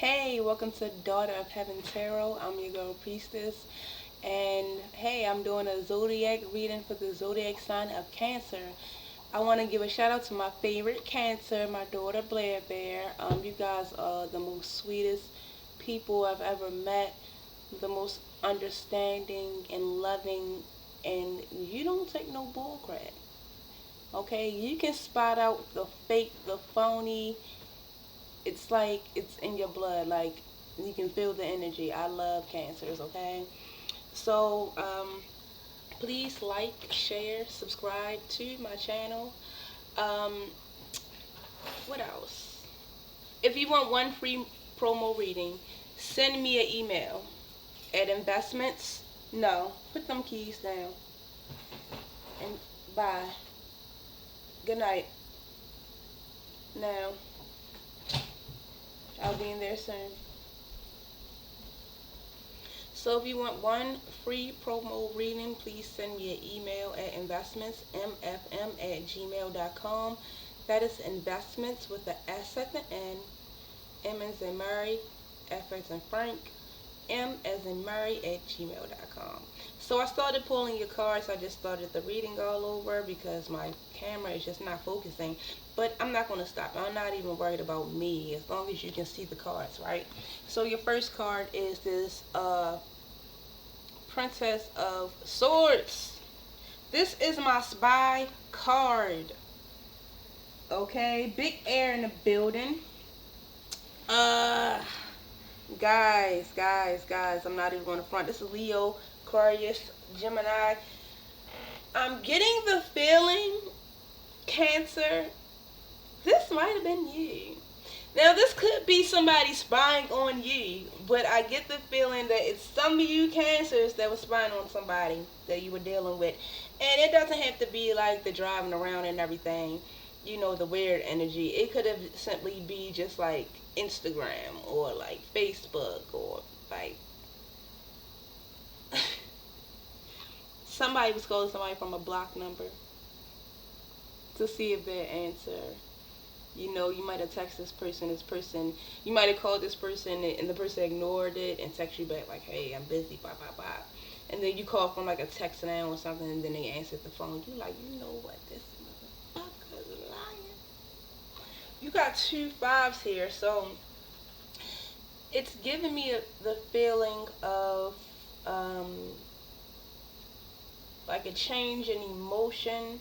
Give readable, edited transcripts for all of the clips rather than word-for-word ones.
Hey, welcome to Daughter of Heaven Tarot. I'm your girl Priestess. And hey, I'm doing a zodiac reading for the zodiac sign of Cancer. I want to give a shout out to my favorite Cancer, my daughter Blair Bear. You guys are the most sweetest people I've ever met, the most understanding and loving, and you don't take no bull crap. Okay, you can spot out the fake, the phony. It's like it's in your blood. Like you can feel the energy. I love Cancers. Okay, so please like, share, subscribe to my channel. Um, what else? If you want one free promo reading, send me an email at investments. No, put them keys down and bye. Good night. Now, I'll be in there soon. So if you want one free promo reading, please send me an email at investmentsmfm@gmail.com. That is investments with the S at the end, M as in Mary, F as in Frank, M as in Mary @gmail.com. So I started pulling your cards. I just started the reading all over because my camera is just not focusing. But I'm not going to stop. I'm not even worried about me as long as you can see the cards, right? So your first card is this Princess of Swords. This is my spy card. Okay, big air in the building. Uh, guys, I'm not even going to front. This is Leo, Aquarius, Gemini. I'm getting the feeling, Cancer, this might have been you. Now, this could be somebody spying on you, but I get the feeling that it's some of you Cancers that was spying on somebody that you were dealing with. And it doesn't have to be like the driving around and everything, you know, the weird energy. It could have simply be just like Instagram or like Facebook or like somebody was calling somebody from a block number to see if they answer. You know, you might have texted this person, you might have called this person and the person ignored it and text you back like, hey, I'm busy, blah, blah, blah. And then you call from like a text now or something and then they answered the phone. You like, you know what, this motherfucker is lying. You got 2 5s here, so it's giving me the feeling of um, like a change in emotion,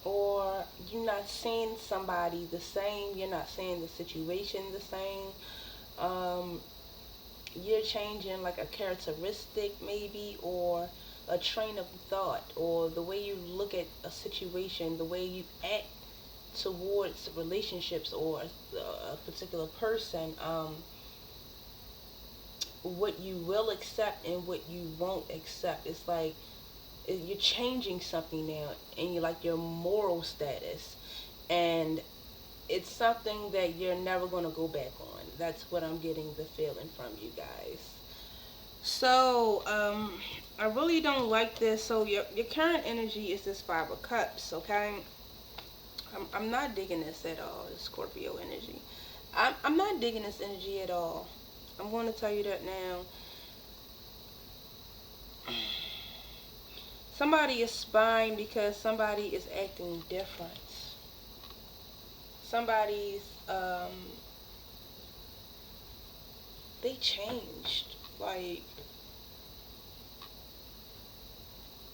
or you're not seeing somebody the same, you're not seeing the situation the same. um, you're changing like a characteristic maybe, or a train of thought, or the way you look at a situation, the way you act towards relationships or a particular person, what you will accept and what you won't accept. It's like you're changing something now, and you like your moral status, and it's something that you're never going to go back on. That's what I'm getting the feeling from you guys. So I really don't like this. So your current energy is this 5 of Cups. Okay, I'm not digging this at all, the Scorpio energy. I'm not digging this energy at all. I'm going to tell you that now. Somebody is spying because somebody is acting different. Somebody's they changed, like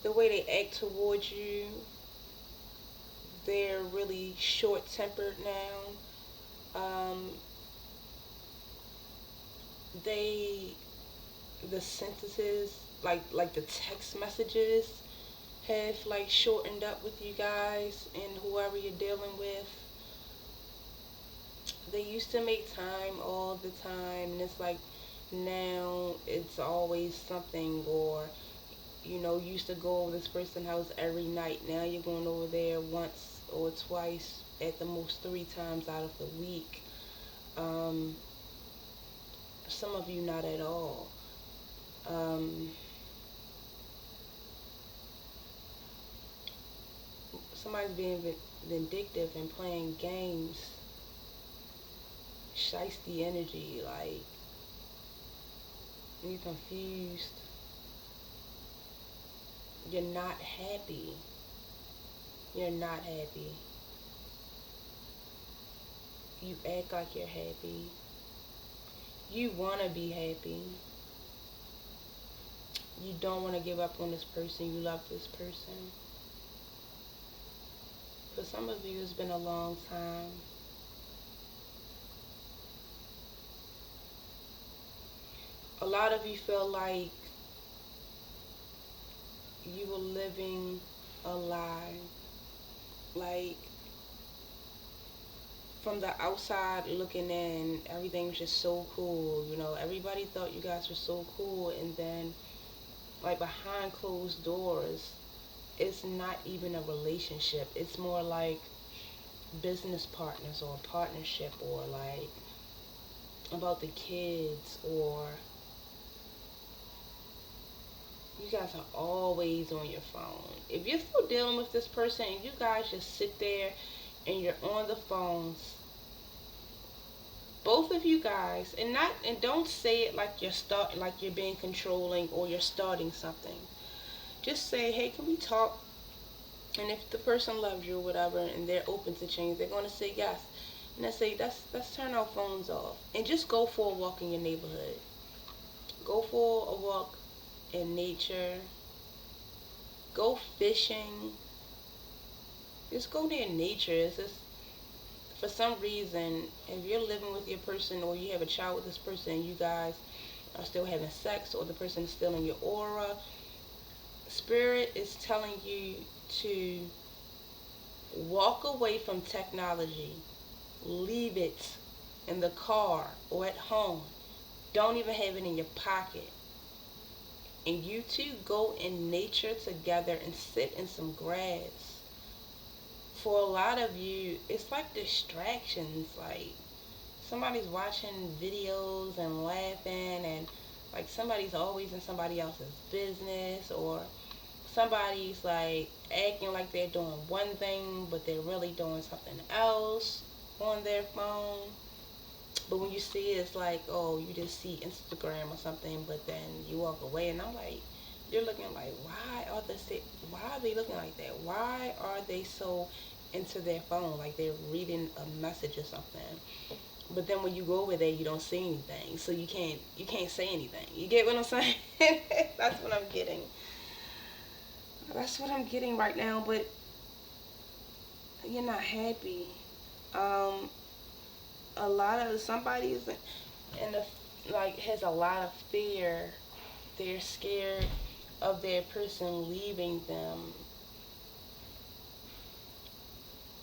the way they act towards you. They're really short tempered now. They the sentences, like the text messages have like shortened up with you guys and whoever you're dealing with. They used to make time all the time, and it's like now it's always something. Or you know, you used to go over this person's house every night. Now you're going over there once or twice, at the most 3 times out of the week. um, some of you not at all. um, Somebody's being vindictive and playing games shiesty energy, like you're confused, you're not happy, you're not happy, you act like you're happy, you want to be happy, you don't want to give up on this person, you love this person. For some of you, it's been a long time. A lot of you feel like you were living a lie. Like, from the outside looking in, everything was just so cool. You know, everybody thought you guys were so cool, and then, like, behind closed doors, it's not even a relationship. It's more like business partners or a partnership, or like about the kids, or you guys are always on your phone. If you're still dealing with this person and you guys just sit there and you're on the phones, both of you guys, and don't say it like you're being controlling or you're starting something. Just say, hey, can we talk? And if the person loves you or whatever and they're open to change, they're gonna say yes. And I say, let's turn our phones off and just go for a walk in your neighborhood. Go for a walk in nature. Go fishing. Just go there in nature. It's just, for some reason, if you're living with your person or you have a child with this person and you guys are still having sex, or the person is still in your aura, Spirit is telling you to walk away from technology. Leave it in the car or at home. Don't even have it in your pocket. And you two go in nature together and sit in some grass. For a lot of you, it's like distractions. Like, somebody's watching videos and laughing, and like somebody's always in somebody else's business, or somebody's like acting like they're doing one thing but they're really doing something else on their phone. But when you see it, it's like, oh, you just see Instagram or something, but then you walk away, and I'm like, you're looking like, why are they looking like that? Why are they so into their phone, like they're reading a message or something? But then when you go over there, you don't see anything, so you can't say anything. You get what I'm saying? That's what I'm getting. That's what I'm getting right now. But you're not happy. Um, a lot of somebody's in the like has a lot of fear. They're scared of their person leaving them.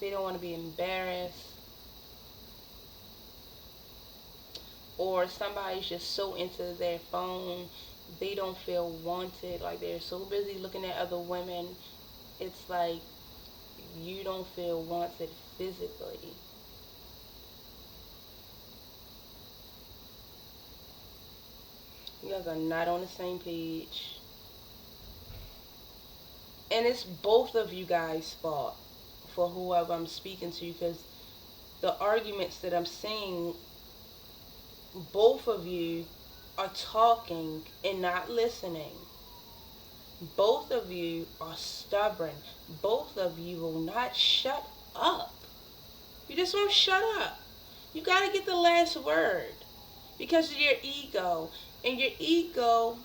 They don't want to be embarrassed. Or somebody's just so into their phone, they don't feel wanted. Like, they're so busy looking at other women, it's like you don't feel wanted physically. You guys are not on the same page. And it's both of you guys' fault, for whoever I'm speaking to, because the arguments that I'm seeing, both of you are talking and not listening. Both of you are stubborn. Both of you will not shut up. You just won't shut up. You got to get the last word because of your ego. And your ego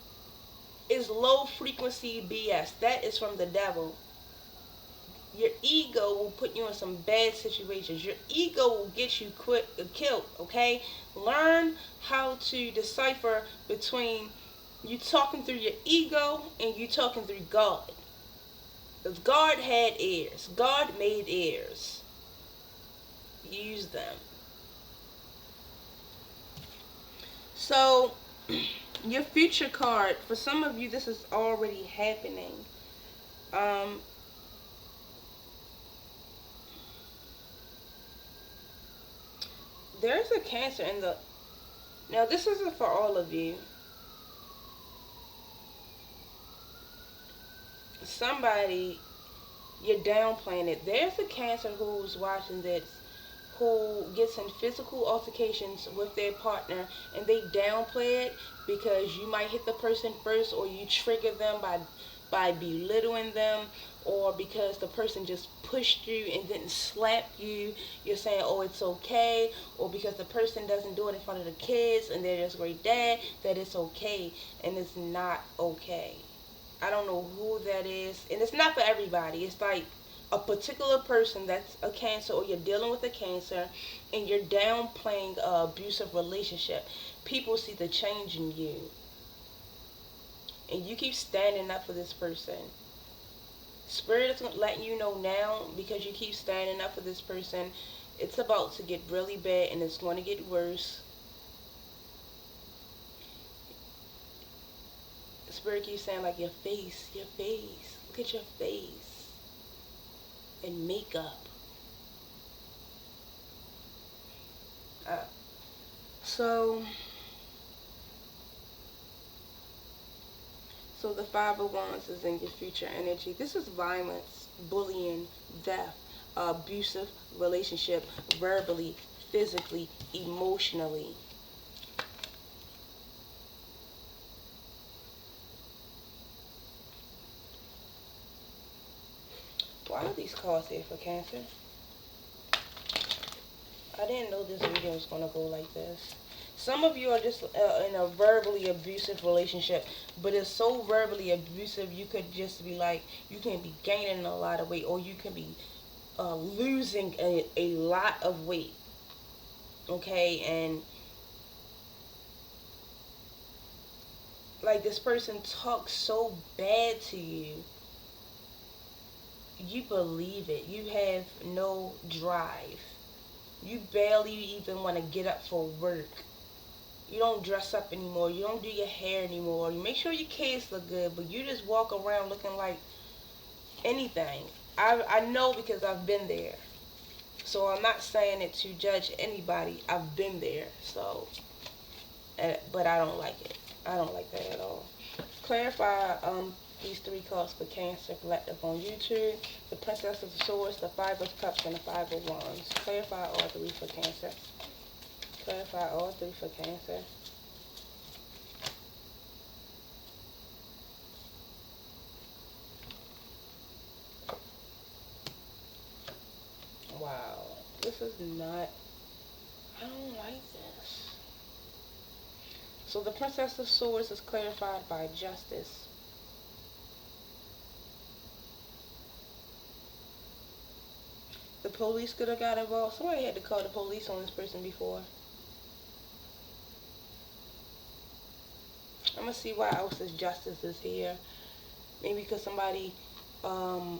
is low frequency BS. That is from the devil. Your ego will put you in some bad situations. Your ego will get you killed, okay? Learn how to decipher between you talking through your ego and you talking through God. Because God had ears. God made ears. Use them. So, your future card, for some of you, this is already happening. There's a Cancer in the... Now, this isn't for all of you. Somebody, you're downplaying it. There's a Cancer who's watching this, who gets in physical altercations with their partner and they downplay it because you might hit the person first, or you trigger them by belittling them, or because the person just pushed you and didn't slap you, you're saying, oh, it's okay, or because the person doesn't do it in front of the kids and they're just great dad, that it's okay. And it's not okay. I don't know who that is, and it's not for everybody. It's like a particular person that's a cancer, or you're dealing with a cancer, and you're downplaying a abusive relationship. People see the change in you, and you keep standing up for this person. Spirit is letting you know now, because you keep standing up for this person, it's about to get really bad, and it's going to get worse. Spirit keeps saying, like, your face, look at your face, and makeup. Uh, so, so the Five of Wands is in your future energy. This is violence, bullying, death, abusive relationship, verbally, physically, emotionally. Why are these cards here for Cancer? I didn't know this video was going to go like this. Some of you are just in a verbally abusive relationship, but it's so verbally abusive, you could just be like, you can be gaining a lot of weight, or you can be losing a lot of weight. Okay, and like, this person talks so bad to you, you believe it. You have no drive. You barely even want to get up for work. You don't dress up anymore. You don't do your hair anymore. You make sure your kids look good, but you just walk around looking like anything. I know, because I've been there. So I'm not saying it to judge anybody. I've been there. So, but I don't like it. I don't like that at all. Clarify these three cards for Cancer Collective on YouTube. The Princess of Swords, the Five of Cups, and the Five of Wands. Clarify all three for Cancer. Clarify all three for Cancer. Wow. This is not... I don't like this. So the Princess of Swords is clarified by justice. The police could have got involved. Somebody had to call the police on this person before. I'm going to see why else this justice is here. Maybe because somebody, I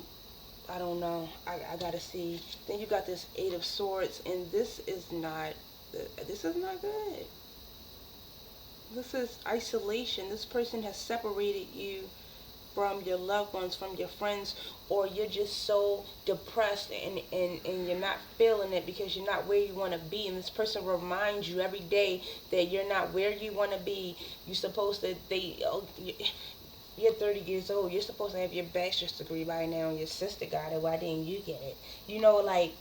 don't know. I got to see. Then you got this Eight of Swords, and this is not good. This is isolation. This person has separated you from your loved ones, from your friends, or you're just so depressed and you're not feeling it because you're not where you want to be, and this person reminds you every day that you're not where you want to be. You're supposed to, you're 30 years old, you're supposed to have your bachelor's degree by now, and your sister got it, why didn't you get it? You know, like,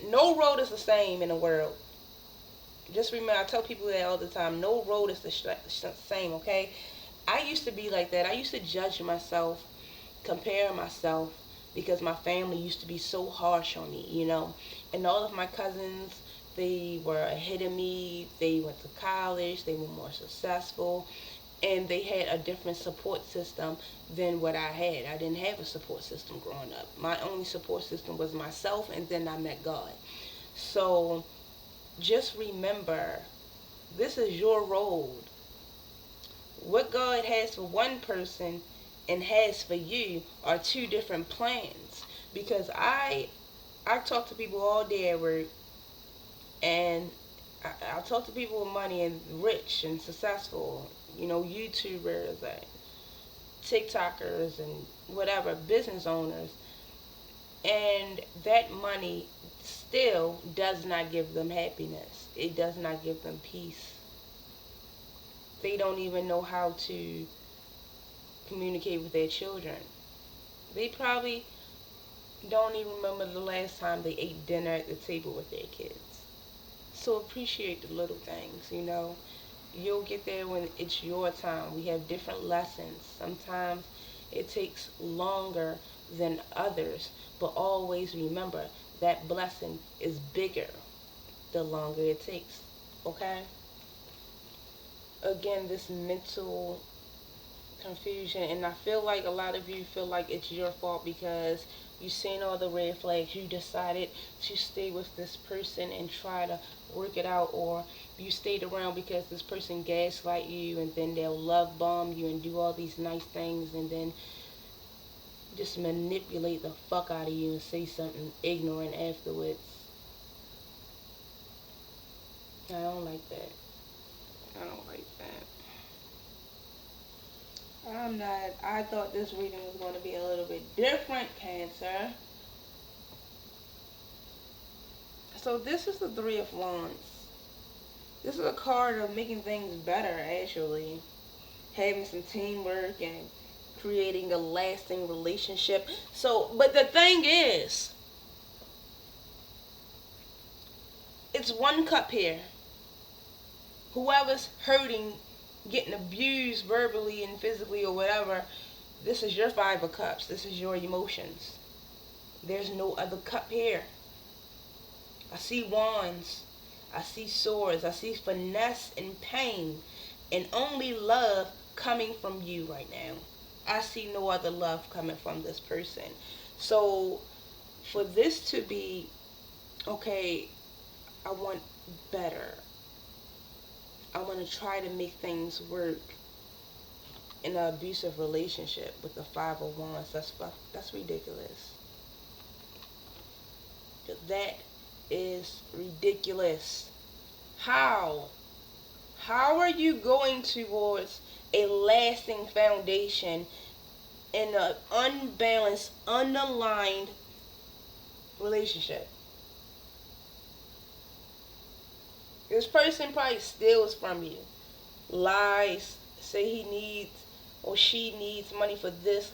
no road is the same in the world. Just remember, I tell people that all the time, no road is the same, okay? I used to be like that. I used to judge myself, compare myself, because my family used to be so harsh on me, you know. And all of my cousins, they were ahead of me. They went to college. They were more successful. And they had a different support system than what I had. I didn't have a support system growing up. My only support system was myself, and then I met God. So just remember, this is your road. What God has for one person and has for you are two different plans. Because I talk to people all day at work, and I talk to people with money and rich and successful, you know, YouTubers and TikTokers and whatever, business owners, and that money still does not give them happiness. It does not give them peace. They don't even know how to communicate with their children. They probably don't even remember the last time they ate dinner at the table with their kids. So appreciate the little things, you know. You'll get there when it's your time. We have different lessons. Sometimes it takes longer than others, but always remember that blessing is bigger the longer it takes. Okay? Again, this mental confusion, and I feel like a lot of you feel like it's your fault because you seen all the red flags. You decided to stay with this person and try to work it out, or you stayed around because this person gaslight you, and then they'll love bomb you and do all these nice things, and then just manipulate the fuck out of you and say something ignorant afterwards. I don't like that. I don't like that. I thought this reading was going to be a little bit different, Cancer. So this is the Three of Wands. This is a card of making things better, actually. Having some teamwork and creating a lasting relationship. So, but the thing is, it's one cup here. Whoever's hurting, getting abused verbally and physically or whatever, this is your Five of Cups. This is your emotions. There's no other cup here. I see wands. I see swords. I see finesse and pain. And only love coming from you right now. I see no other love coming from this person. So for this to be, okay, I want better. I want to try to make things work in an abusive relationship with the Five of Wands. That's ridiculous. That is ridiculous. How? How are you going towards a lasting foundation in an unbalanced, unaligned relationship? This person probably steals from you, lies, say he needs or she needs money for this,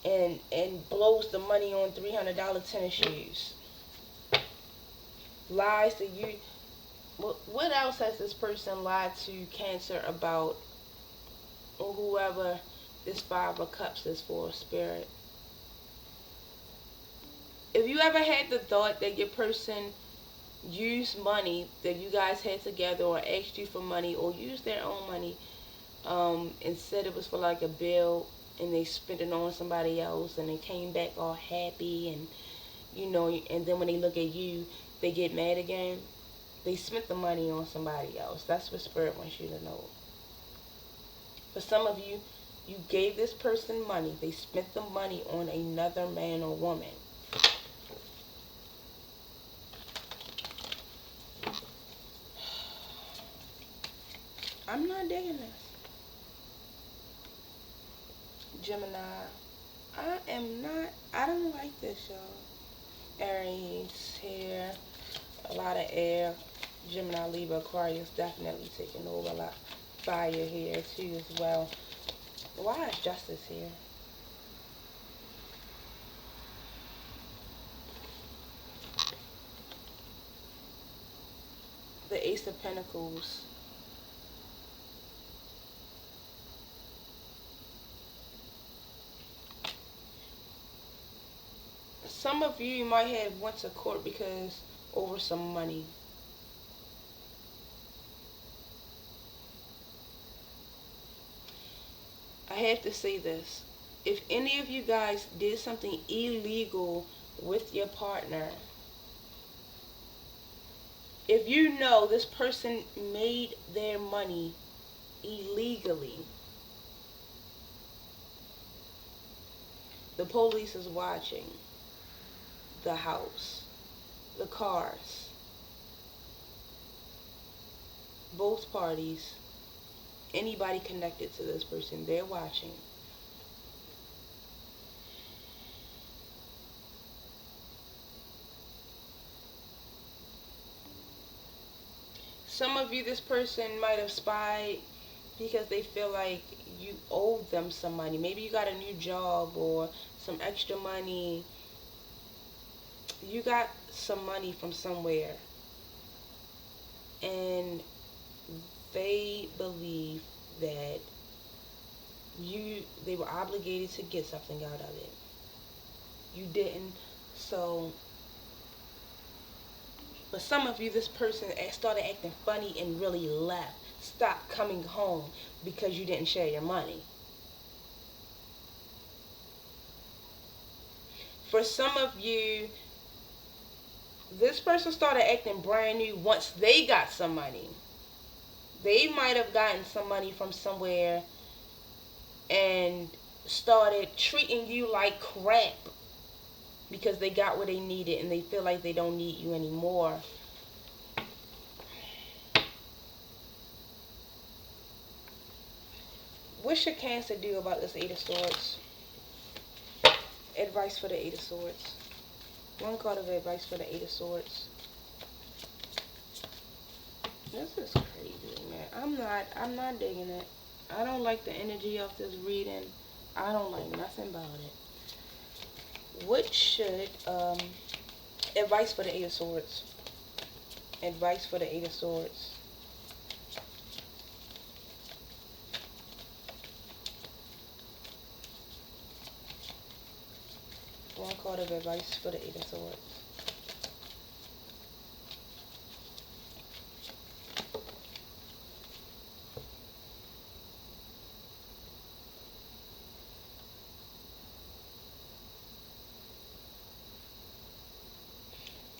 and blows the money on $300 tennis shoes. Lies to you. What else has this person lied to Cancer about, or whoever this Five of Cups is for, Spirit? If you ever had the thought that your person used money that you guys had together, or asked you for money, or used their own money, and said it was for like a bill, and they spent it on somebody else, and they came back all happy, and and then when they look at you, they get mad again. They spent the money on somebody else. That's what Spirit wants you to know. For some of you, you gave this person money. They spent the money on another man or woman. I'm not digging this. Gemini, I don't like this, y'all. Aries here, a lot of air. Gemini, Libra, Aquarius definitely taking over a lot. Fire here too as well. Why is Justice here? The Ace of Pentacles. Some of you might have went to court because over some money. I have to say this. If any of you guys did something illegal with your partner, if you know this person made their money illegally, the police is watching. The house, the cars, both parties, anybody connected to this person, they're watching. Some of you, this person might have spied because they feel like you owed them some money. Maybe you got a new job or some extra money, you got some money from somewhere, and they believe that they were obligated to get something out of it. You didn't. So but some of you, this person started acting funny and really left, stopped coming home because you didn't share your money. For some of you, this person started acting brand new once they got some money. They might have gotten some money from somewhere and started treating you like crap because they got what they needed and they feel like they don't need you anymore. What should Cancer do about this Eight of Swords? Advice for the Eight of Swords. One card of advice for the Eight of Swords. This is crazy, man. I'm not digging it. I don't like the energy of this reading. I don't like nothing about it. What should, advice for the Eight of Swords. Advice for the Eight of Swords. One card of advice for the Eight of Swords.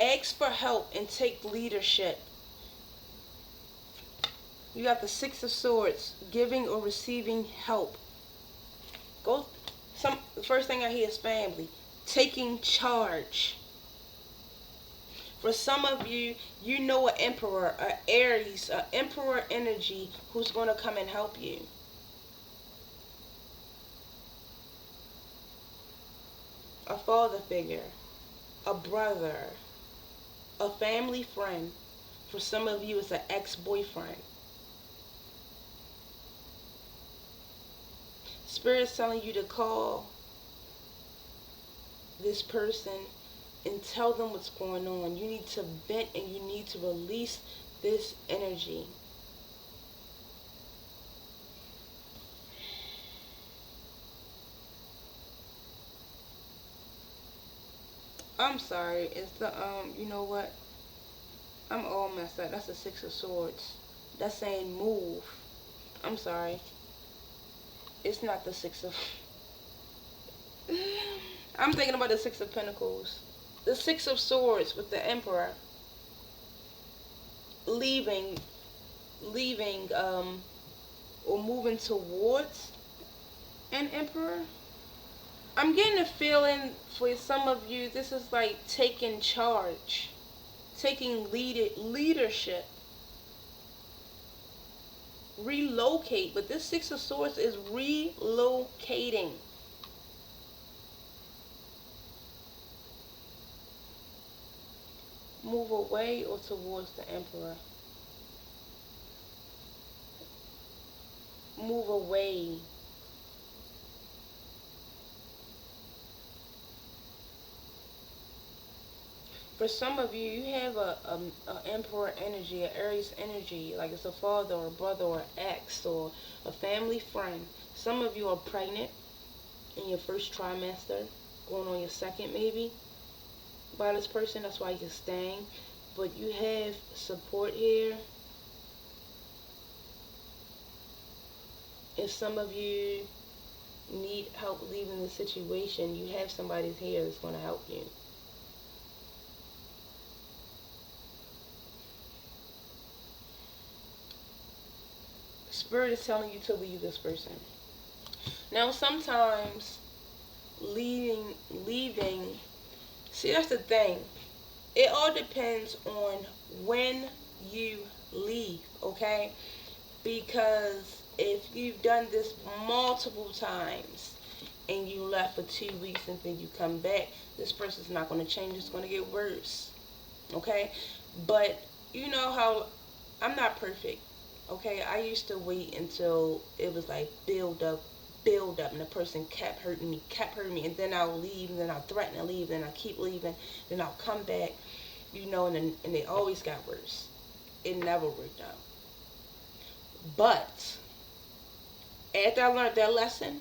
Ask for help and take leadership. You got the Six of Swords, giving or receiving help. The first thing I hear is family. Taking charge. For some of you, you know an emperor, an Aries, an emperor energy who's going to come and help you. A father figure, a brother, a family friend. For some of you, it's an ex-boyfriend. Spirit's telling you to call this person and tell them what's going on. You need to vent and you need to release this energy. I'm sorry. It's the you know what? I'm all messed up. That's the Six of Swords. That's saying move. I'm sorry. It's not the Six of I'm thinking about the Six of Pentacles. The Six of Swords with the Emperor. Leaving, or moving towards an Emperor. I'm getting a feeling for some of you, this is like taking charge. Taking leadership. Relocate. But this Six of Swords is relocating. Move away or towards the Emperor. Move away. For some of you, you have a Emperor energy, an Aries energy, like it's a father or a brother or an ex or a family friend. Some of you are pregnant in your first trimester, going on your second maybe, by this person. That's why you're staying. But you have support here. If some of you need help leaving the situation, you have somebody here that's going to help you. Spirit is telling you to leave this person. Now sometimes leaving, see, that's the thing. It all depends on when you leave, okay? Because if you've done this multiple times and you left for 2 weeks and then you come back, this person's not going to change. It's going to get worse, okay? But you know how I'm not perfect, okay? I used to wait until it was like build up build up, and the person kept hurting me, and then I'll leave, and then I'll threaten to leave, and I keep leaving, then I'll come back, and it always got worse. It never worked out. But after I learned that lesson,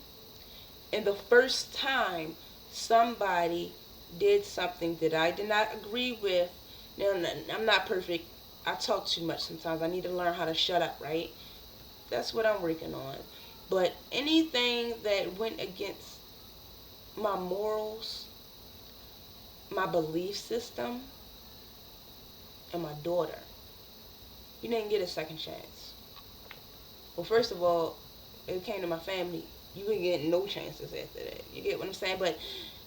and the first time somebody did something that I did not agree with, now I'm not perfect. I talk too much sometimes. I need to learn how to shut up, right? That's what I'm working on. But anything that went against my morals, my belief system, and my daughter, you didn't get a second chance. Well, first of all, it came to my family. You didn't get no chances after that. You get what I'm saying? But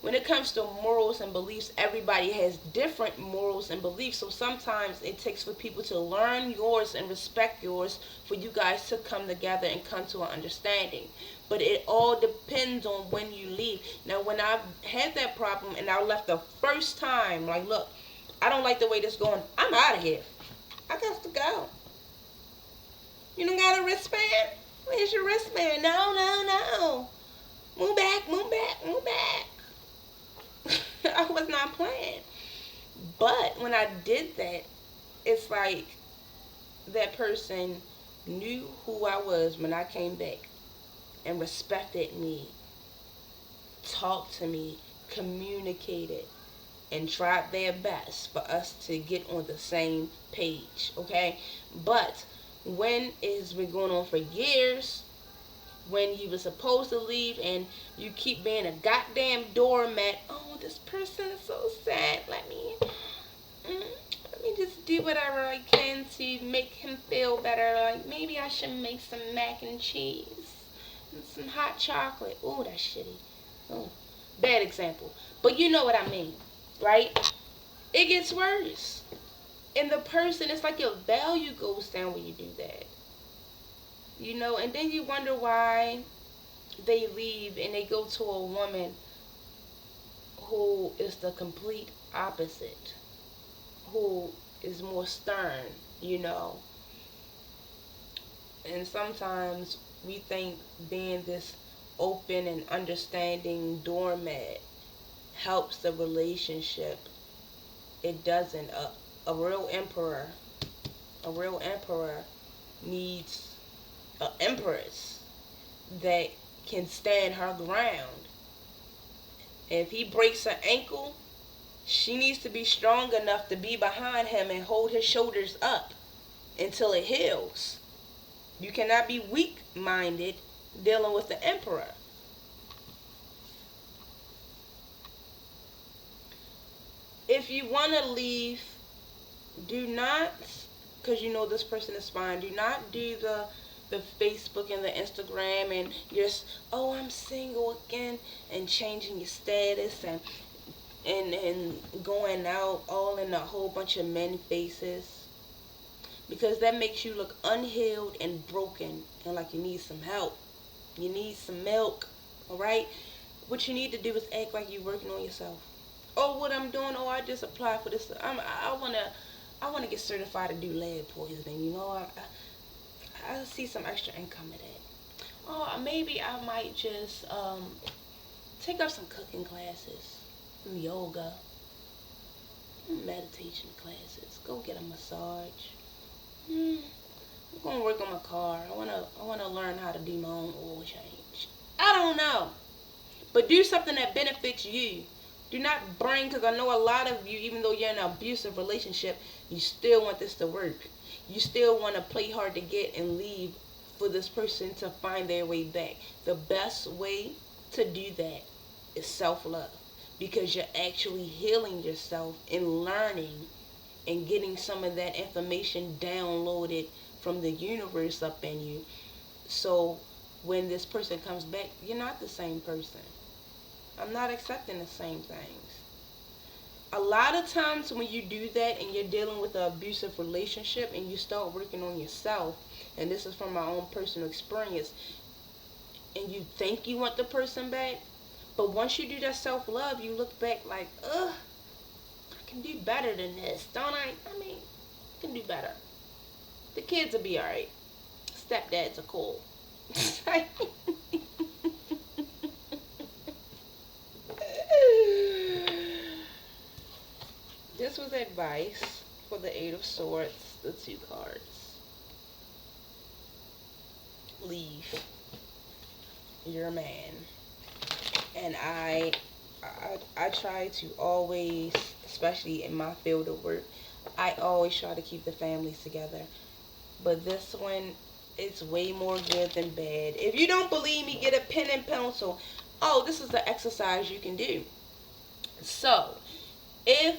when it comes to morals and beliefs, everybody has different morals and beliefs. So sometimes it takes for people to learn yours and respect yours for you guys to come together and come to an understanding. But it all depends on when you leave. Now, when I had that problem and I left the first time, like, look, I don't like the way this is going. I'm out of here. I got to go. You don't got a wristband? Where's your wristband? No, no, no. Move back, move back, move back. I was not playing. But when I did that, it's like that person knew who I was when I came back and respected me, talked to me, communicated, and tried their best for us to get on the same page, okay? But when it's been going on for years, when you were supposed to leave and you keep being a goddamn doormat, oh, this person is so sad, let me just do whatever I can to make him feel better. Like, maybe I should make some mac and cheese and some hot chocolate. Oh, that's shitty. Oh, bad example. But you know what I mean, right? It gets worse. And the person, it's like your value goes down when you do that. And then you wonder why they leave and they go to a woman who is the complete opposite, who is more stern, And sometimes we think being this open and understanding doormat helps the relationship. It doesn't. A real emperor needs an empress that can stand her ground. If he breaks her ankle, she needs to be strong enough to be behind him and hold his shoulders up until it heals. You cannot be weak-minded dealing with the emperor. If you want to leave, do not, because you know this person is fine, do not do the Facebook and the Instagram and just, oh, I'm single again, and changing your status and going out all in a whole bunch of men faces, because that makes you look unhealed and broken and like you need some help. You need some milk, all right? What you need to do is act like you're working on yourself. Oh, what I'm doing, oh, I just applied for this. I want to get certified to do lead poisoning, I see some extra income in that. Oh, maybe I might just take up some cooking classes, some yoga, meditation classes. Go get a massage. I'm gonna work on my car. I wanna learn how to do my own oil change. I don't know, but do something that benefits you. Do not bring, because I know a lot of you, even though you're in an abusive relationship, you still want this to work. You still want to play hard to get and leave for this person to find their way back. The best way to do that is self-love, because you're actually healing yourself and learning and getting some of that information downloaded from the universe up in you. So when this person comes back, you're not the same person. I'm not accepting the same things. A lot of times when you do that and you're dealing with an abusive relationship and you start working on yourself, and this is from my own personal experience, and you think you want the person back, but once you do that self-love, you look back like, ugh, I can do better than this, don't I? I can do better. The kids will be alright. Stepdads are cool. this was advice for the Eight of Swords, the two cards. Leave your man. And I try to always, especially in my field of work, I always try to keep the families together. But this one, it's way more good than bad. If you don't believe me, get a pen and pencil. Oh, this is the exercise you can do. So, if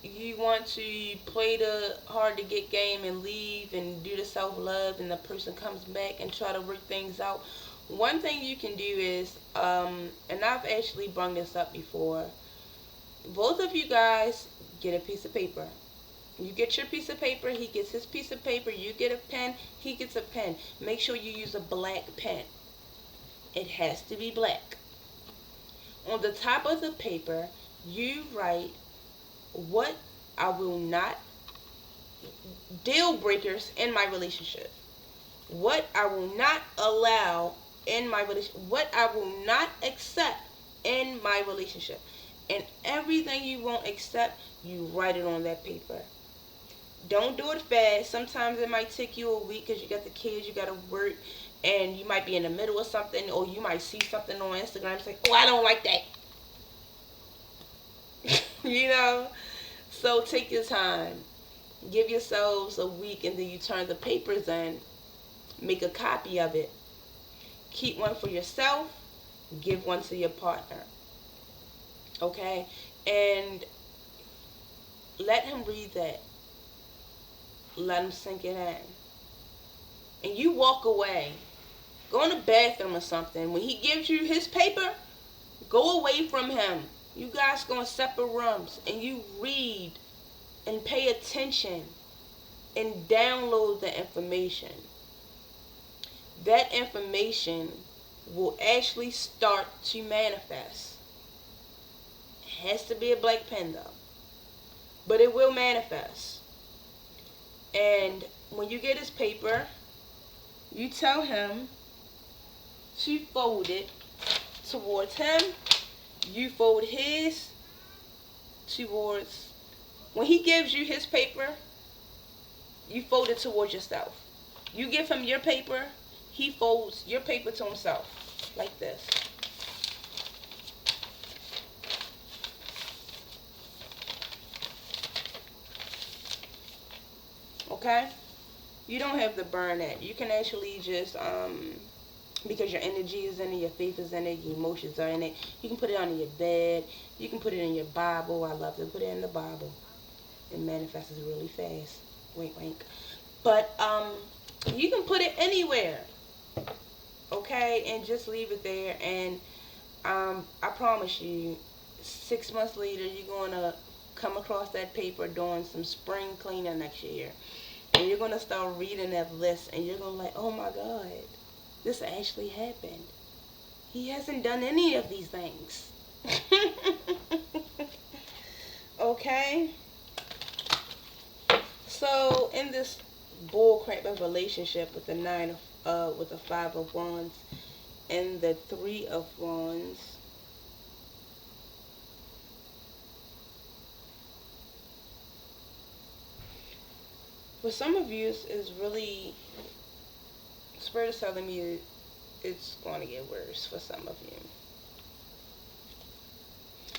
you want to play the hard to get game and leave and do the self-love, and the person comes back and try to work things out, one thing you can do is, and I've actually brought this up before, both of you guys get a piece of paper. You get your piece of paper, he gets his piece of paper, you get a pen, he gets a pen. Make sure you use a black pen. It has to be black. On the top of the paper, you write what I will not, deal breakers in my relationship. What I will not allow in my relationship. What I will not accept in my relationship. And everything you won't accept, you write it on that paper. Don't do it fast. Sometimes it might take you a week because you got the kids, you got to work, and you might be in the middle of something, or you might see something on Instagram and say, oh, I don't like that. You know? So take your time. Give yourselves a week, and then you turn the papers in. Make a copy of it. Keep one for yourself. Give one to your partner. Okay? And let him read that. Let him sink it in. And you walk away. Go in the bathroom or something. When he gives you his paper, go away from him. You guys go in separate rooms and you read and pay attention and download the information. That information will actually start to manifest. It has to be a black pen though. But it will manifest. And when you get his paper, you tell him to fold it towards him. You fold his towards, when he gives you his paper, you fold it towards yourself. You give him your paper, he folds your paper to himself, like this. Okay? You don't have to burn it. You can actually just, because your energy is in it, your faith is in it, your emotions are in it. You can put it on your bed. You can put it in your Bible. I love to put it in the Bible. It manifests really fast. Wink, wink. But you can put it anywhere. Okay? And just leave it there. And I promise you, 6 months later, you're going to come across that paper doing some spring cleaning next year. And you're going to start reading that list. And you're going to like, oh my God. This actually happened. He hasn't done any of these things. Okay? So, in this bullcrap of relationship with the with the Five of Wands and the Three of Wands, for some of you, it's really, Spirit is telling me it's going to get worse for some of you.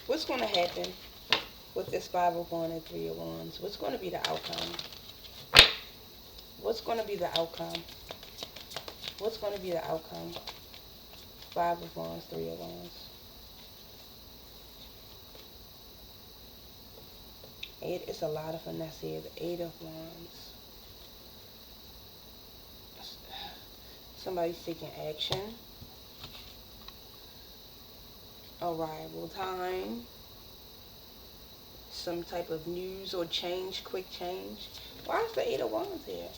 What's going to happen with this Five of Wands and Three of Wands? What's going to be the outcome? What's going to be the outcome? What's going to be the outcome? Five of Wands, Three of Wands. It's a lot of finesse here. The Eight of Wands. Somebody's taking action. Arrival time. Some type of news or change, quick change. Why is the Eight of Wands here?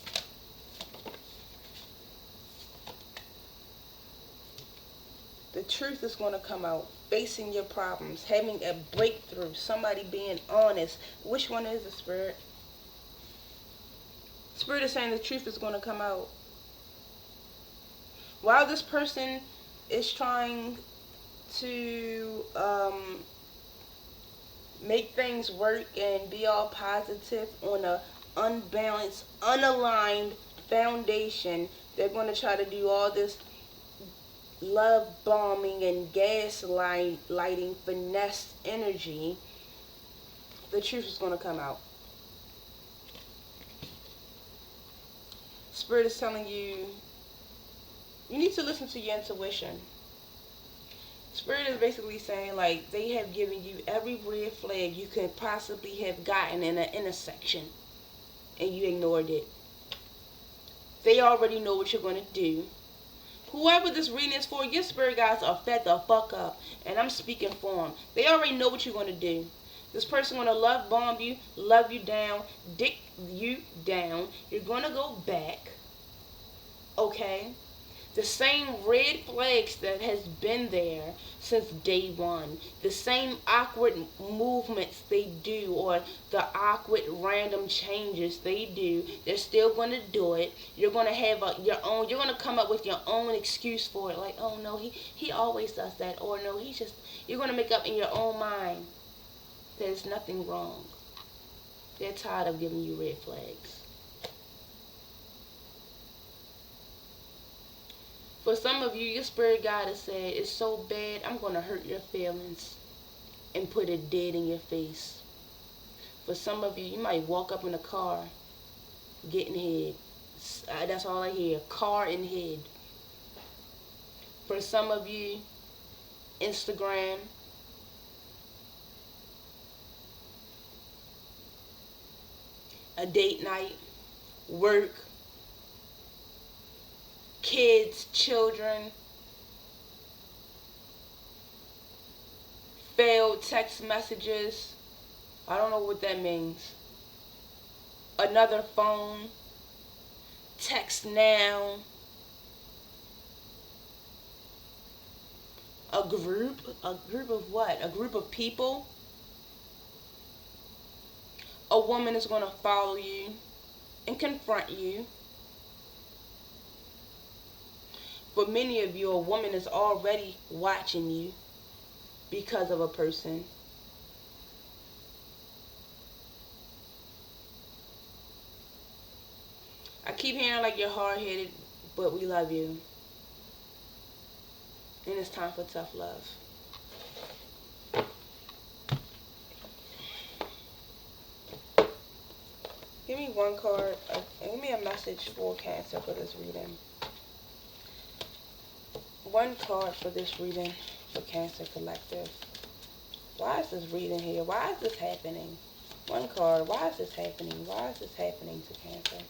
The truth is going to come out. Facing your problems. Having a breakthrough. Somebody being honest. Which one is the Spirit? Spirit is saying the truth is going to come out. While this person is trying to make things work and be all positive on a unbalanced, unaligned foundation. They're going to try to do all this love bombing and gaslighting finesse energy. The truth is going to come out. Spirit is telling you, you need to listen to your intuition. Spirit is basically saying, like, they have given you every red flag you could possibly have gotten in an intersection, and you ignored it. They already know what you're going to do. Whoever this reading is for, your spirit guides are fed the fuck up, and I'm speaking for them. They already know what you're going to do. This person going to love bomb you, love you down, dick you down. You're going to go back, okay? The same red flags that has been there since day one. The same awkward movements they do, or the awkward random changes they do. They're still going to do it. You're going to have your own, you're going to come up with your own excuse for it. Like, oh no, he always does that. Or no, you're going to make up in your own mind. There's nothing wrong. They're tired of giving you red flags. For some of you, your spirit guide has said, it's so bad, I'm going to hurt your feelings and put it dead in your face. For some of you, you might walk up in a car, getting head. That's all I hear, car and head. For some of you, Instagram. A date night, work, kids, children, failed text messages. I don't know what that means. Another phone, text now. A group of what? A group of people. A woman is going to follow you and confront you. For many of you, a woman is already watching you because of a person. I keep hearing like you're hard-headed, but we love you. And it's time for tough love. Give me one card. Give me a message for Cancer for this reading. One card for this reading for Cancer Collective. Why is this reading here? Why is this happening? One card. Why is this happening? Why is this happening to Cancer?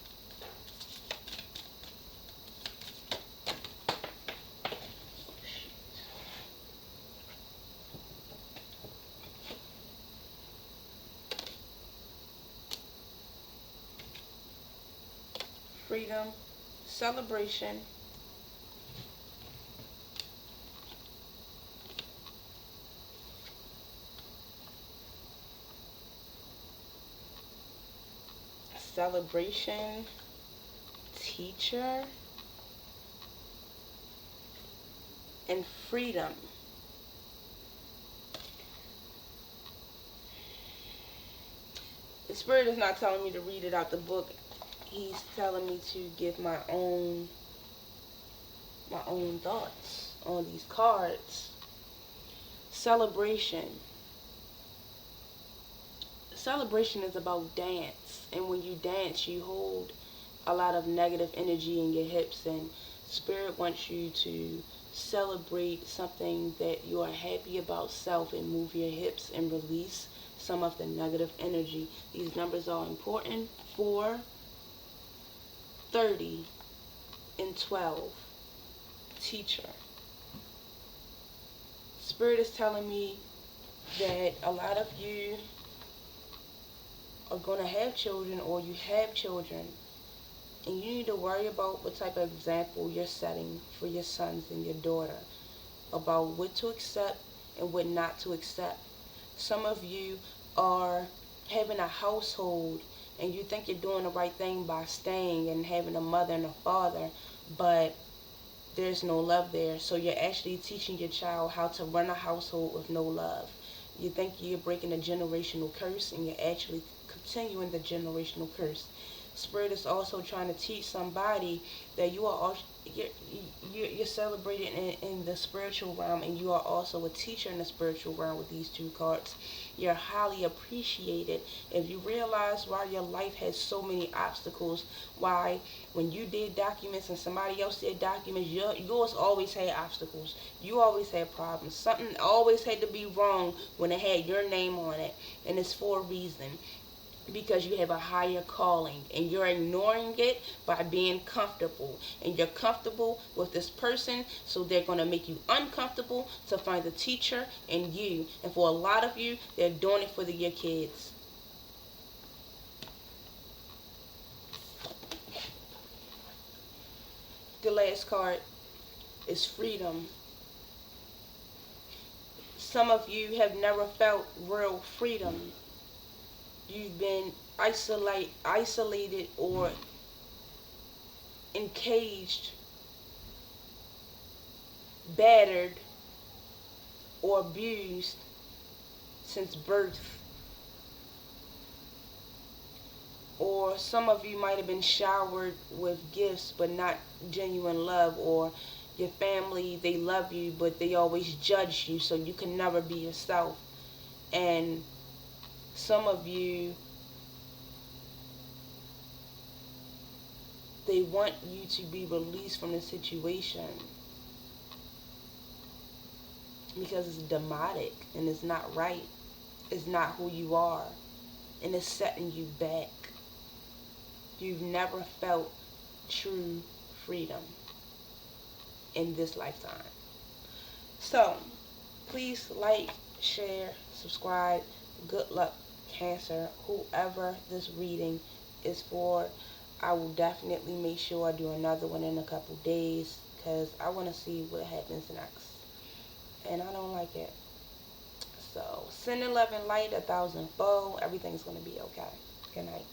Freedom, celebration, teacher, and freedom. The Spirit is not telling me to read it out the book. He's telling me to give my own thoughts on these cards. Celebration. Celebration is about dance, and when you dance, you hold a lot of negative energy in your hips, and Spirit wants you to celebrate something that you are happy about self and move your hips and release some of the negative energy. These numbers are important. 4, 30, and 12. Teacher. Spirit is telling me that a lot of you are going to have children, or you have children, and you need to worry about what type of example you're setting for your sons and your daughter about what to accept and what not to accept. Some of you are having a household and you think you're doing the right thing by staying and having a mother and a father, but there's no love there. So you're actually teaching your child how to run a household with no love. You think you're breaking a generational curse, and you're actually continuing the generational curse. Spirit is also trying to teach somebody that you are also, you're celebrated in the spiritual realm, and you are also a teacher in the spiritual realm with these two cards. You're highly appreciated. If you realize why your life has so many obstacles, why when you did documents and somebody else did documents, yours always had obstacles. You always had problems. Something always had to be wrong when it had your name on it, and it's for a reason, because you have a higher calling, and you're ignoring it by being comfortable, and you're comfortable with this person, so they're going to make you uncomfortable to find a teacher in you. And for a lot of you, they're doing it for your kids. The last card is freedom. Some of you have never felt real freedom. You've been isolated or encaged, battered, or abused since birth. Or some of you might have been showered with gifts but not genuine love, or your family, they love you but they always judge you, so you can never be yourself. And some of you, they want you to be released from the situation because it's demonic and it's not right. It's not who you are, and it's setting you back. You've never felt true freedom in this lifetime. So, please like, share, subscribe. Good luck, Cancer. Whoever this reading is for, I will definitely make sure I do another one in a couple days, because I want to see what happens next. And I don't like it. So, send in love and light 1,000-fold. Everything's going to be okay. Good night.